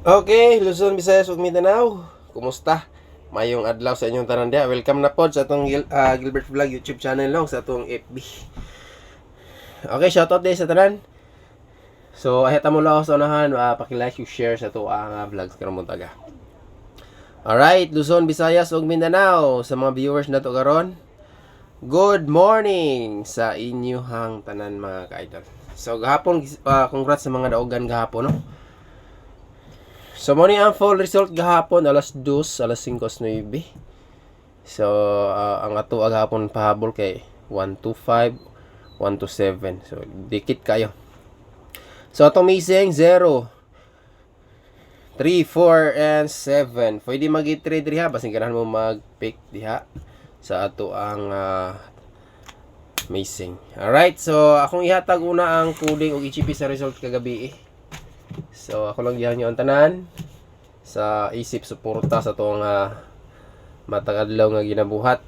Okay, Luzon, Visayas ug Mindanao. Kumusta? Mayong adlaw sa inyong tanan dia. Welcome na pod sa atong Gilbert Vlog YouTube channel long sa atong FB. Okay, shoutout din sa tanan. So, ahita mo lang ako sa unahan, paki-like ug share sa to ang vlogs karon mo taga. Alright, Luzon, Visayas ug Mindanao sa mga viewers nato karon. Good morning sa inyong tanan mga ka-idol. So, gahapon congrats sa mga daogan gahapon, no? So, mo ni ang full result gahapon alas 2, alas 5:09. So, ang ato gahapon pahabol kay 125, 127. So, dikit kayo. So, atong missing 0, 3, 4, and 7. Pwede mag-trade diha basin ganahan mo mag-pick diha sa ato ang missing. Alright, so akong ihatag una ang coding og EGP sa result kagabi. So, ako lang diyan yung tanan sa isip suporta sa itong matagadlaw nga ginabuhat.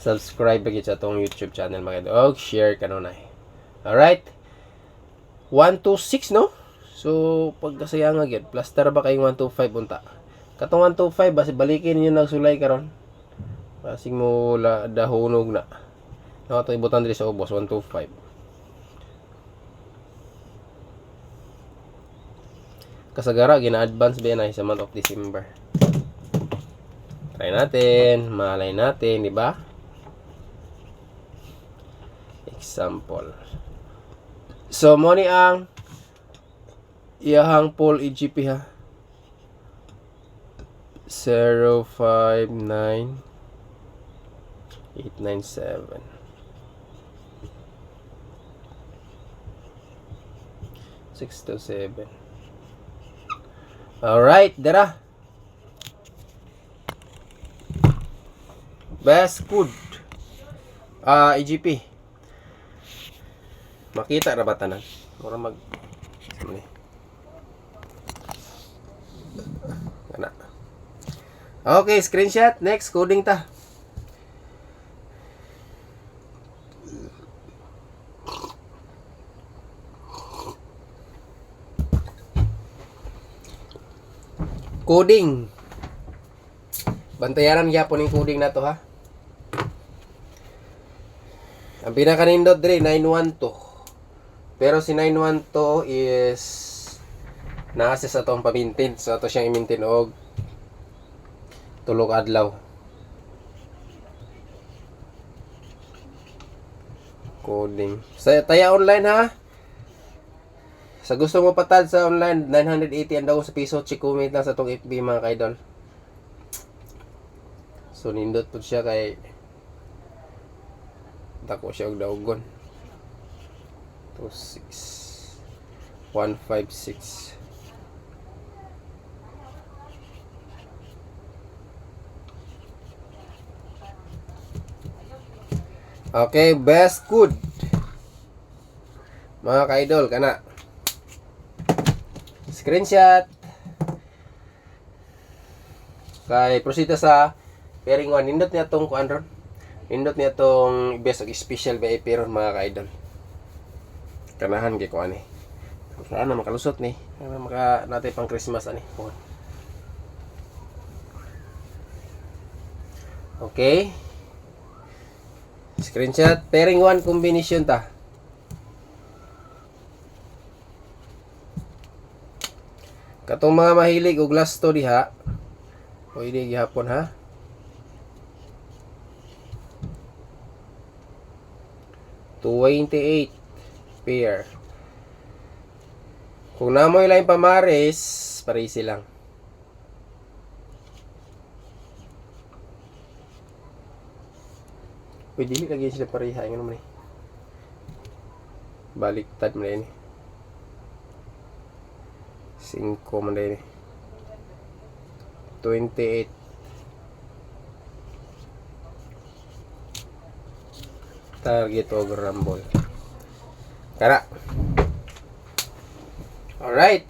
Subscribe lagi sa itong YouTube channel mga idol. Share kanunay. Alright. 126 no? So, pagkasaya nga gid. Plaster ba kayong 125 unta? Katong 125 basi balikin niyo nagsulay karon. Basing mo dahonog na. Nato ibutan diri sa ubos 125. Kasagara, gina-advance ba yan sa month of December. Try natin, malay natin, di ba? Example. So, mo ni ang iyahang poll EGP ha. 059 897 627. Alright, dara. Best food. EGP. Makita na ba tanan? Mura mag... Kana. Okay, screenshot. Next, coding ta. Coding. Bantayanan gyapon yung coding na to ha. Ang pinakanindot dire 912. Pero si 912 is na-assess atong pamintin. So ato siyang i-maintain og tulog adlaw. Coding. Sa taya online ha. Sa gusto mo patad sa online, 980 ang daw sa piso. Check comment lang sa itong FB mga kaidol. So, nindot po siya kay dako siya og daugon. 26 156. Okay, best good. Mga kaidol, kana. Screenshot. Kay prosita sa pairing 1. Nindot niya itong kuan ron. Nindot niya itong best og special VIP ron mga ka-idol. Kanahan kay kuan ni. Sana makalusot ni. Sana maka natin pang Christmas ani. Okay. Screenshot. Pairing 1 combination ta. Katong mga mahilig og last to diha. Pwede gihapon ha. $28 pair. Kung namoy lang pamares, parisi lang. Pwede lagi sila pareha ng naman eh. Baliktad mo na yun eh. 5 man din. 28. Target over rumble. Kara. Alright.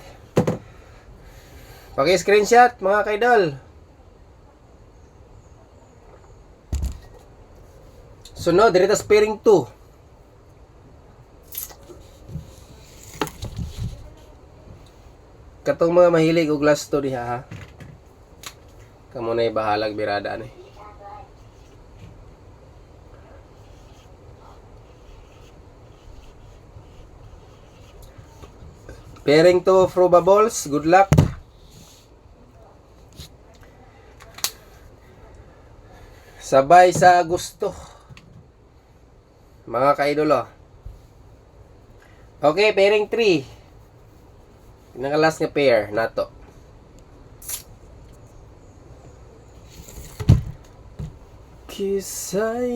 Paki-screenshot mga kaidol. Sunod, dito pairing 2. Katong mga mahilig og last to diha ha. Kamo na bahalag birada ni. Pairing to probables, good luck. Sabay sa gusto. Mga kaidolo. Okay, pairing 3. Pinakalas nga pair nato. Cause I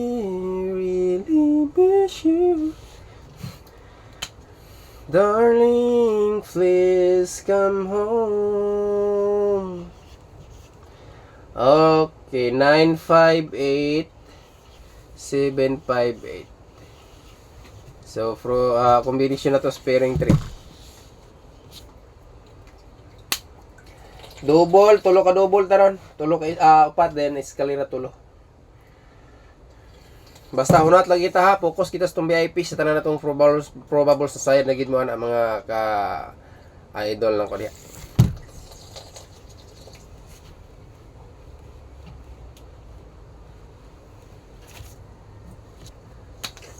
really miss you. Darling, please come home. Okay, 958 758. So, combination na to pairing 3. Double, tulo ka double taron. Tulo ka upat then eskalera tulo. Basta hunat lang kita ha, focus kita sa tong VIP sa tanan natong probables sa side na gid mo ana mga ka idol lang ko diha.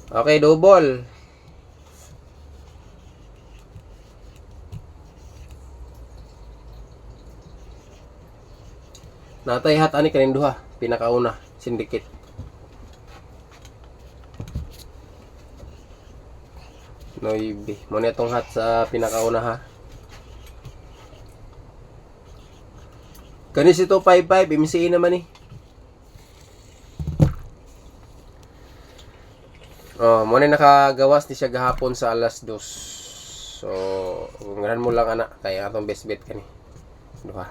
Okay, double. Natay hat ani kaning duha, pinakauna, syndicate. Noibi. Mo na itong hat sa pinakauna ha. Kanis ito 55, MCE naman eh. Oh, mo na nakagawas ni siya gahapon sa alas 2. So, ngaran mo lang ana kay atong best bet kani. Duha.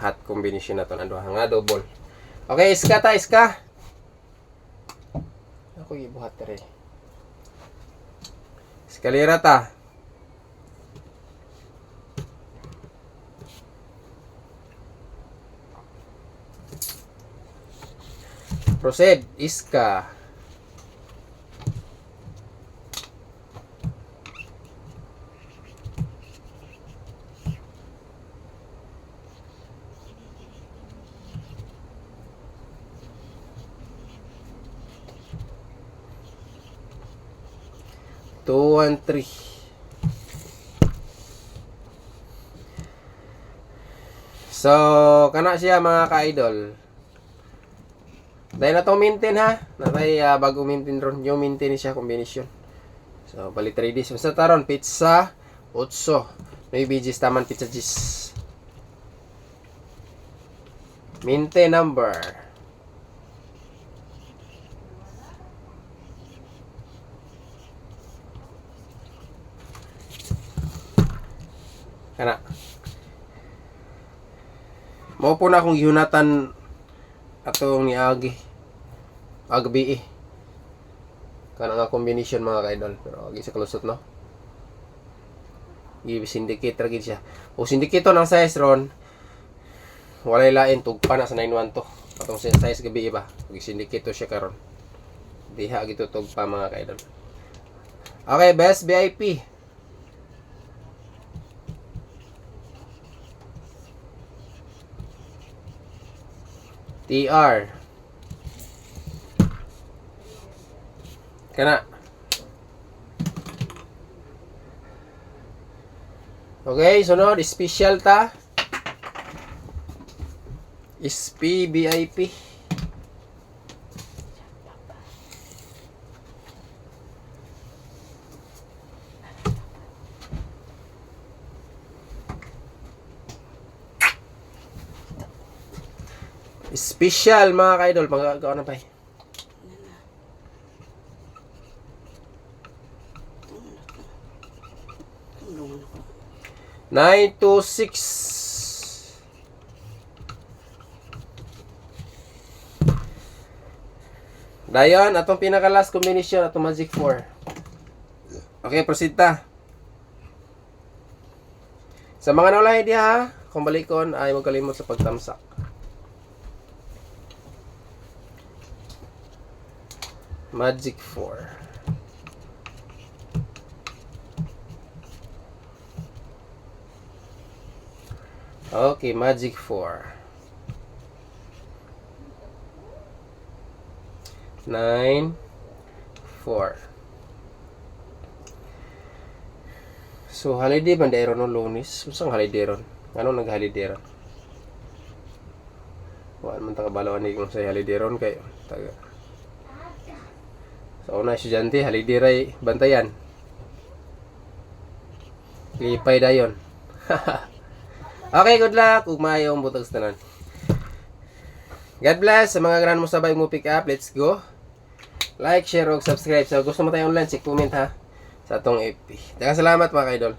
Hat combination na to na duha nga double. Okay, iska ta, iska. Ako ibuhat tere. Eskalera ta. Proceed, iska. Two and 3. So, kana siya mga ka-idol. Dahil na to maintain ha. Natay bago maintain ron. Yung maintain siya combination. So, balik 3Ds. Basta taron, pizza, 8. May BGs taman pizza cheese. Maintain number. Kana. Mao po na akong gihunatan atong ni Agi. Agbi eh. Kana nga combination mga ka-idol. Pero agi sa kalusot no. I-syndicate ra gid siya. O syndicate ng size ron. Walay lain tugpa na sa 912. Atong size gabi iba. Gi-syndicate to siya karon. Diha gito tugpa mga ka-idol. Okay, best VIP. TR. Kana. Okay, sunod special ta. SPVIP. Special mga ka-idol, magagawa na pa eh. Nine to 6. Dayon, atong pinaka last combination atong Magic 4. Okay, proceed ta. Sa mga naulahi diha, kung balikon ay huwag kalimot sa pagtamsak. Magic 4. Okay, Magic 4. 9, 4. So, holiday man dayron no Lunes. Usang holiday ron? Ano nag-holiday ron? Wala man taga balawan ni kung sa holiday ron kay taga. So, una estudyante holiday ray bantayan. Lipay dayon. Okay, good luck. Ug maayo ang butag sa tanan. God bless sa mga gran mo sabay mo pick up. Let's go. Like, share, ug subscribe. So, gusto mo tayo online, check comment ha sa atong FB. Daghang salamat mga kaidol.